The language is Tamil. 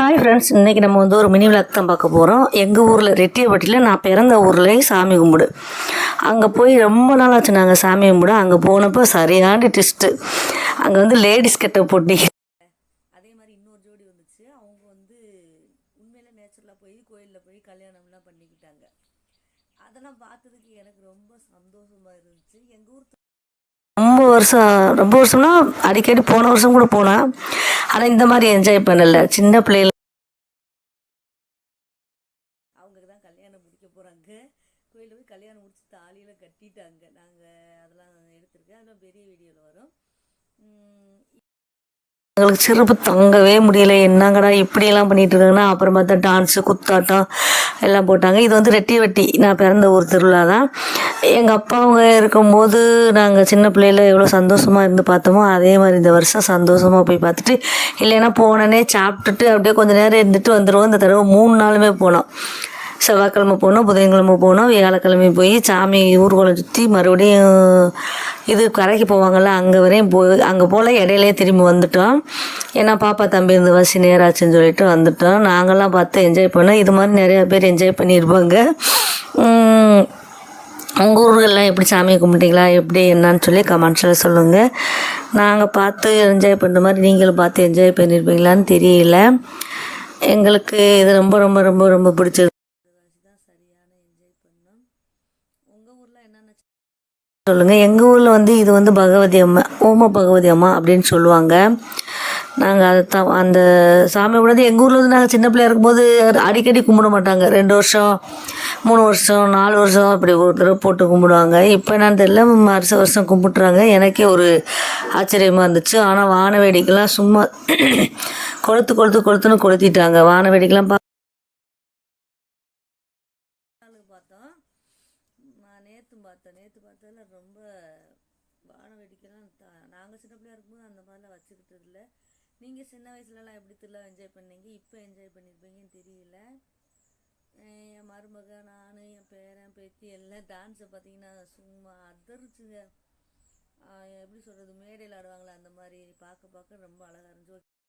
ஹாய் ஃப்ரெண்ட்ஸ், இன்றைக்கி நம்ம வந்து ஒரு மினி விளாக் தான் பார்க்க போகிறோம். எங்கள் ஊரில் ரெட்டியப்பட்டியில் நான் பிறந்த ஊர்லேயும் சாமி கும்பிடு. அங்கே போய் ரொம்ப நாள் ஆச்சு நாங்கள் சாமி கும்பிட. அங்கே போனப்போ சரியான ட்விஸ்ட்டு. அங்கே வந்து லேடிஸ் கெட்ட போட்டி. அதே மாதிரி இன்னொரு ஜோடி வந்துச்சு. அவங்க வந்து உண்மையிலே நேச்சுரலாக போய் கோயிலில் போய் கல்யாணம்லாம் பண்ணிக்கிட்டாங்க. அதெல்லாம் பார்த்ததுக்கு எனக்கு ரொம்ப சந்தோஷமாக இருந்துச்சு. எங்கள் ஊர் ரொம்ப வருஷம்னா அடிக்கடி போன வருஷம் கூட போனேன். ஆனால் இந்த மாதிரி என்ஜாய் பண்ணலை. சின்ன பிள்ளைகள் அவங்க தான் கல்யாணம் முடிக்க போகிறாங்க. கோயிலில் போய் கல்யாணம் முடிச்சு தாலியில் கட்டிட்டாங்க. நாங்கள் அதெல்லாம் எடுத்துருக்கேன். அதெல்லாம் பெரிய வீடியோவில் வரும். எங்களுக்கு சிறப்பு தங்கவே முடியல. என்னங்கடா இப்படியெல்லாம் பண்ணிகிட்டு இருக்காங்கன்னா, அப்புறம் பார்த்தா டான்ஸு குத்தாட்டம் எல்லாம் போட்டாங்க. இது வந்து ரெட்டியப்பட்டி, நான் பிறந்த ஊர் திருவிழா தான். எங்கள் அப்பா அவங்க இருக்கும்போது நாங்கள் சின்ன பிள்ளையில எவ்வளோ சந்தோஷமாக இருந்து பார்த்தோமோ அதே மாதிரி இந்த வருஷம் சந்தோஷமாக போய் பார்த்துட்டு, இல்லைன்னா போனோடனே சாப்பிட்டுட்டு அப்படியே கொஞ்சம் நேரம் இருந்துட்டு வந்துடுவோம். இந்த தடவை 3 நாளுமே போனோம். செவ்வாய்க்கிழமை போனோம், புதன்கிழமை போனோம், வியாழக்கிழமை போய் சாமி ஊர்வலம் சுற்றி மறுபடியும் இது கரைக்கு போவாங்கள்ல, அங்கே வரையும் அங்கே போல் இடையிலே திரும்பி வந்துட்டோம். ஏன்னா பாப்பா தம்பி இருந்து வசி நேராச்சுன்னு சொல்லிட்டு வந்துட்டோம். நாங்கள்லாம் பார்த்து என்ஜாய் பண்ணோம். இது மாதிரி நிறையா பேர் என்ஜாய் பண்ணியிருப்பாங்க. உங்கள் ஊர்களெலாம் எப்படி சாமி கும்பிட்டீங்களா, எப்படி என்னான்னு சொல்லி கமெண்ட்ஸில் சொல்லுங்கள். நாங்கள் பார்த்து என்ஜாய் பண்ணுற மாதிரி நீங்களும் பார்த்து என்ஜாய் பண்ணியிருப்பீங்களான்னு தெரியல. எங்களுக்கு இது ரொம்ப ரொம்ப ரொம்ப ரொம்ப பிடிச்சது. சரியான என்ஜாய் பண்ணோம். உங்கள் ஊரில் என்னென்ன சொல்லுங்கள். எங்கள் ஊரில் வந்து இது வந்து பகவதி அம்மா, ஓம பகவதி அம்மா அப்படின்னு சொல்லுவாங்க. நாங்கள் அதை தான் அந்த சாமி கூட எங்கள் ஊரில் வந்து நாங்கள் சின்ன பிள்ளையா இருக்கும்போது அடிக்கடி கும்பிட மாட்டாங்க. 2 வருஷம் 3 வருஷம் 4 வருஷம் அப்படி ஒரு தடவை போட்டு கும்பிடுவாங்க. இப்போ என்னன்னு தெரியல, வருஷம் வருஷம் கும்பிட்றாங்க. எனக்கே ஒரு ஆச்சரியமாக இருந்துச்சு. ஆனால் வான வேடிக்கைலாம் சும்மா கொளுத்துன்னு கொளுத்திட்டாங்க. வான வேடிக்கைலாம் பார்த்தோம். நேற்று பார்த்ததில் ரொம்ப வான வேடிக்கைலாம் நாங்கள் சின்ன பிள்ளையா இருக்கும்போது அந்த மாதிரிலாம் வச்சுக்கிட்டு இல்லை. நீங்கள் சின்ன வயசுலலாம் எப்படி திருவிழா என்ஜாய் பண்ணீங்க, இப்போ என்ஜாய் பண்ணியிருப்பீங்கன்னு தெரியல. என் மருமக, நான், என் பேரன் பேத்தி எல்லாம் டான்ஸை பார்த்தீங்கன்னா சும்மா அதிர்ச்சுங்க. எப்படி சொல்கிறது, மேடையில் ஆடுவாங்களே அந்த மாதிரி பார்க்க ரொம்ப அழகாக இருந்துச்சு.